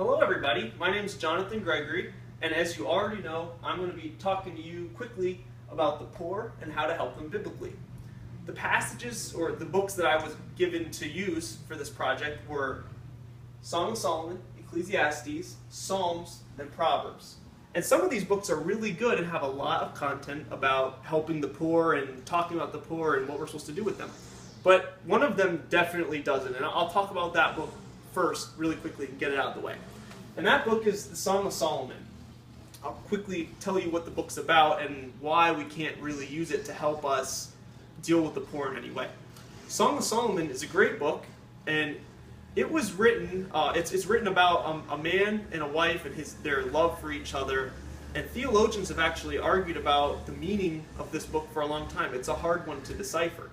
Hello everybody, my name is Jonathan Gregory, and as you already know, I'm going to be talking to you quickly about the poor and how to help them biblically. The passages or the books that I was given to use for this project were Song of Solomon, Ecclesiastes, Psalms, and Proverbs. And some of these books are really good and have a lot of content about helping the poor and talking about the poor and what we're supposed to do with them. But one of them definitely doesn't, and I'll talk about that book first really quickly and get it out of the way. And that book is the Song of Solomon. I'll quickly tell you what the book's about and why we can't really use it to help us deal with the poor in any way. Song of Solomon is a great book, and it was written, it's written about a man and a wife and their love for each other, and theologians have actually argued about the meaning of this book for a long time. It's a hard one to decipher.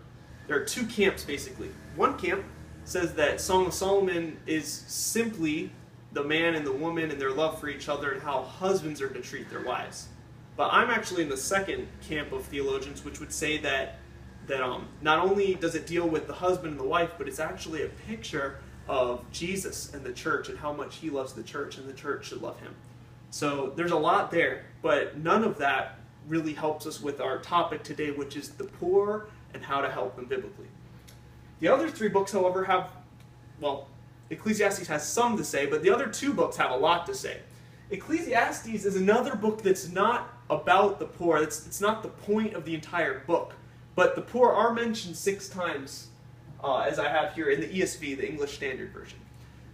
There are two camps basically. One camp says that Song of Solomon is simply the man and the woman and their love for each other and how husbands are to treat their wives. But I'm actually in the second camp of theologians, which would say that not only does it deal with the husband and the wife, but it's actually a picture of Jesus and the church and how much he loves the church and the church should love him. So there's a lot there, but none of that really helps us with our topic today, which is the poor and how to help them biblically. The other three books, however, have, well, Ecclesiastes has some to say, but the other two books have a lot to say. Ecclesiastes is another book that's not about the poor. It's not the point of the entire book. But the poor are mentioned 6 times, as I have here in the ESV, the English Standard Version.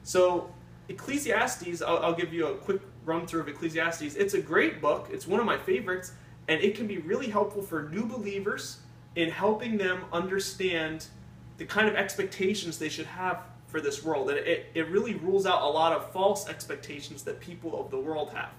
So Ecclesiastes, I'll give you a quick run through of Ecclesiastes. It's a great book. It's one of my favorites, and it can be really helpful for new believers in helping them understand the kind of expectations they should have for this world. And it really rules out a lot of false expectations that people of the world have.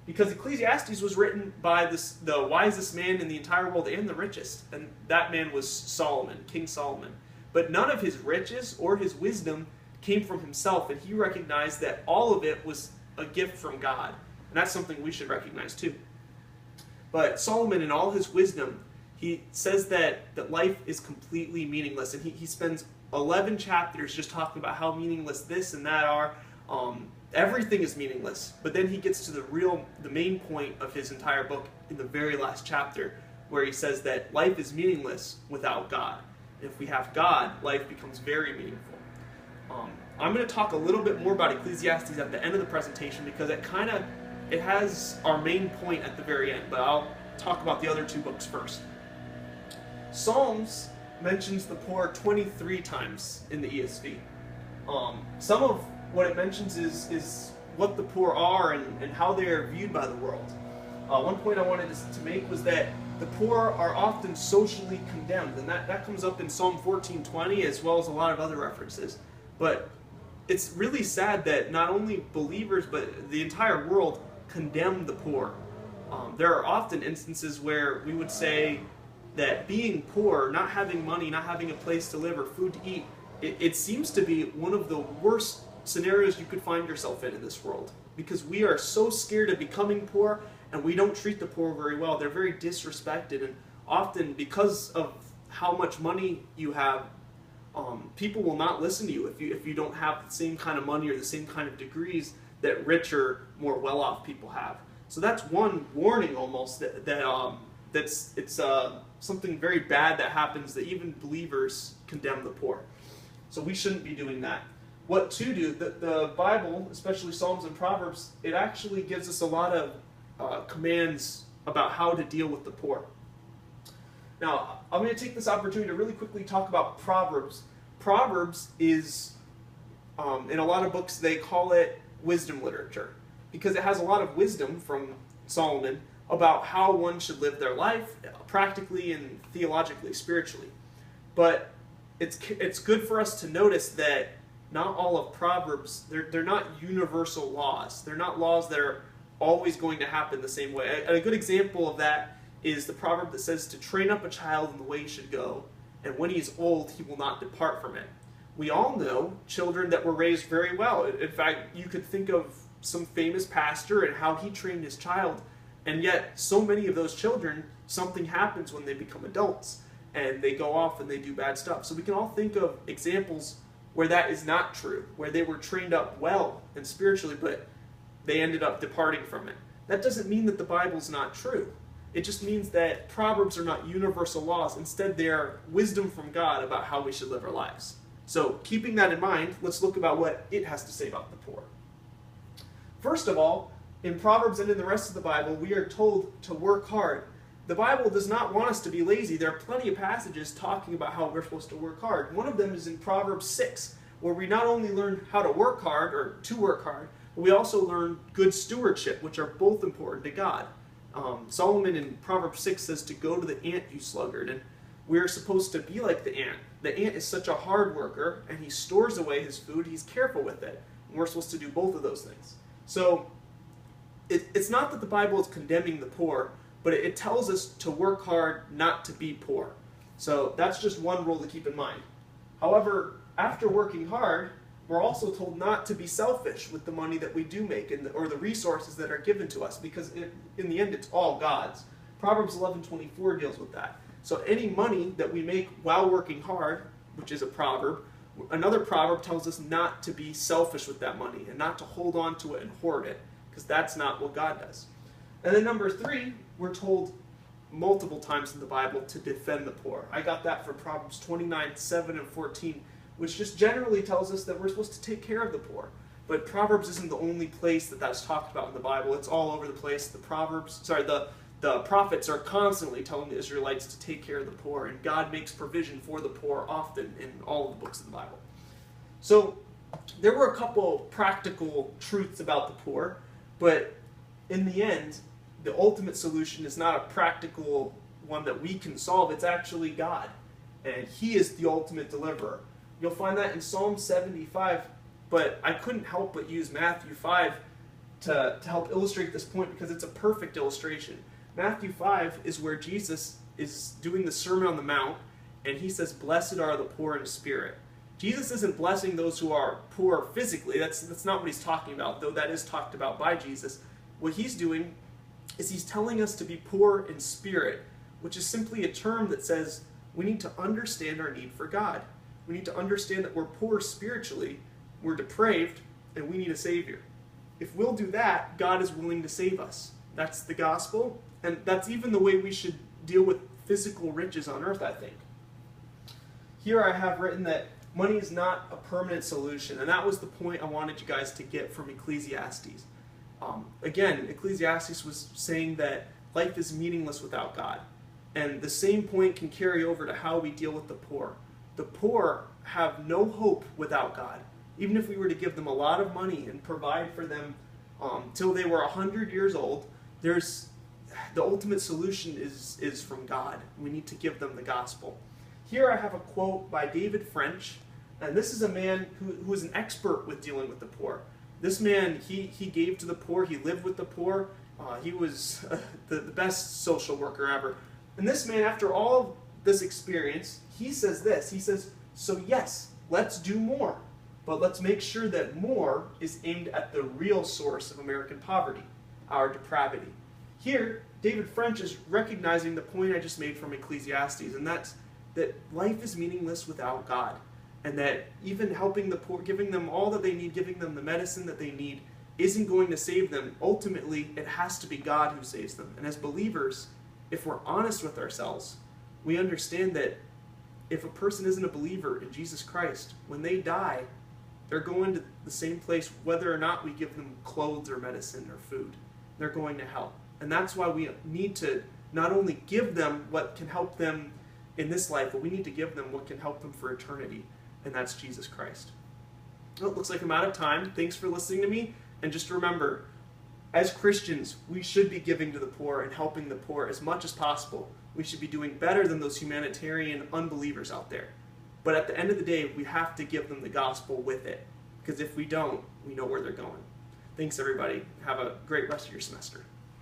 Because Ecclesiastes was written by the wisest man in the entire world and the richest. And that man was Solomon, King Solomon. But none of his riches or his wisdom came from himself. And he recognized that all of it was a gift from God. And that's something we should recognize too. But Solomon, in all his wisdom, he says that life is completely meaningless. And he spends 11 chapters just talking about how meaningless this and that are. Everything is meaningless. But then he gets to the main point of his entire book in the very last chapter, where he says that life is meaningless without God. And if we have God, life becomes very meaningful. I'm going to talk a little bit more about Ecclesiastes at the end of the presentation because it has our main point at the very end. But I'll talk about the other two books first. Psalms mentions the poor 23 times in the ESV. Some of what it mentions is what the poor are and how they are viewed by the world. One point I wanted to make was that the poor are often socially condemned, and that comes up in Psalm 14:20 as well as a lot of other references. But it's really sad that not only believers but the entire world condemn the poor. There are often instances where we would say that being poor, not having money, not having a place to live or food to eat, it seems to be one of the worst scenarios you could find yourself in this world. Because we are so scared of becoming poor, and we don't treat the poor very well. They're very disrespected, and often because of how much money you have, people will not listen to you if you don't have the same kind of money or the same kind of degrees that richer, more well-off people have. So that's one warning almost it's something very bad that happens, that even believers condemn the poor. So we shouldn't be doing that. What to do? The Bible, especially Psalms and Proverbs, it actually gives us a lot of commands about how to deal with the poor. Now, I'm going to take this opportunity to really quickly talk about Proverbs. Proverbs is, in a lot of books, they call it wisdom literature, because it has a lot of wisdom from Solomon about how one should live their life, practically and theologically, spiritually. But it's good for us to notice that not all of Proverbs, they're not universal laws. They're not laws that are always going to happen the same way. A good example of that is the proverb that says to train up a child in the way he should go, and when he is old, he will not depart from it. We all know children that were raised very well. In fact, you could think of some famous pastor and how he trained his child, and yet so many of those children, something happens when they become adults, and they go off and they do bad stuff. So we can all think of examples where that is not true, where they were trained up well and spiritually, but they ended up departing from it. That doesn't mean that the Bible's not true. It just means that Proverbs are not universal laws. Instead, they are wisdom from God about how we should live our lives. So, keeping that in mind, let's look about what it has to say about the poor. First of all, in Proverbs and in the rest of the Bible, we are told to work hard. The Bible does not want us to be lazy. There are plenty of passages talking about how we're supposed to work hard. One of them is in Proverbs 6, where we not only learn how to work hard, or to work hard, but we also learn good stewardship, which are both important to God. Solomon in Proverbs 6 says to go to the ant, you sluggard, and we're supposed to be like the ant. The ant is such a hard worker, and he stores away his food, he's careful with it, and we're supposed to do both of those things. So, it's not that the Bible is condemning the poor, but it tells us to work hard, not to be poor. So that's just one rule to keep in mind. However, after working hard, we're also told not to be selfish with the money that we do make or the resources that are given to us, because in the end it's all God's. Proverbs 11:24 deals with that. So any money that we make while working hard, which is a proverb, another proverb tells us not to be selfish with that money and not to hold on to it and hoard it, because that's not what God does. And then number 3, we're told multiple times in the Bible to defend the poor. I got that from Proverbs 29:7 and 14, which just generally tells us that we're supposed to take care of the poor. But Proverbs isn't the only place that that's talked about in the Bible. It's all over the place. The prophets are constantly telling the Israelites to take care of the poor, and God makes provision for the poor often in all of the books of the Bible. So there were a couple practical truths about the poor, but in the end, the ultimate solution is not a practical one that we can solve. It's actually God, and He is the ultimate deliverer. You'll find that in Psalm 75, but I couldn't help but use Matthew 5 to help illustrate this point, because it's a perfect illustration. Matthew 5 is where Jesus is doing the Sermon on the Mount, and He says, "Blessed are the poor in spirit." Jesus isn't blessing those who are poor physically. That's not what He's talking about, though that is talked about by Jesus. What He's doing is He's telling us to be poor in spirit, which is simply a term that says we need to understand our need for God. We need to understand that we're poor spiritually, we're depraved, and we need a Savior. If we'll do that, God is willing to save us. That's the gospel, and that's even the way we should deal with physical riches on earth, I think. Here I have written that money is not a permanent solution, and that was the point I wanted you guys to get from Ecclesiastes. Again, Ecclesiastes was saying that life is meaningless without God, and the same point can carry over to how we deal with the poor. The poor have no hope without God. Even if we were to give them a lot of money and provide for them till they were 100 years old, the ultimate solution is from God. We need to give them the gospel. Here I have a quote by David French, and this is a man who is an expert with dealing with the poor. This man, he gave to the poor, he lived with the poor, he was the best social worker ever. And this man, after all this experience, he says this, he says, "So yes, let's do more, but let's make sure that more is aimed at the real source of American poverty, our depravity." Here, David French is recognizing the point I just made from Ecclesiastes, and that's that life is meaningless without God, and that even helping the poor, giving them all that they need, giving them the medicine that they need, isn't going to save them. Ultimately, it has to be God who saves them. And as believers, if we're honest with ourselves, we understand that if a person isn't a believer in Jesus Christ, when they die, they're going to the same place whether or not we give them clothes or medicine or food. They're going to hell. And that's why we need to not only give them what can help them in this life, but we need to give them what can help them for eternity, and that's Jesus Christ. Well, it looks like I'm out of time. Thanks for listening to me, and just remember, as Christians, we should be giving to the poor and helping the poor as much as possible. We should be doing better than those humanitarian unbelievers out there. But at the end of the day, we have to give them the gospel with it, because if we don't, we know where they're going. Thanks, everybody. Have a great rest of your semester.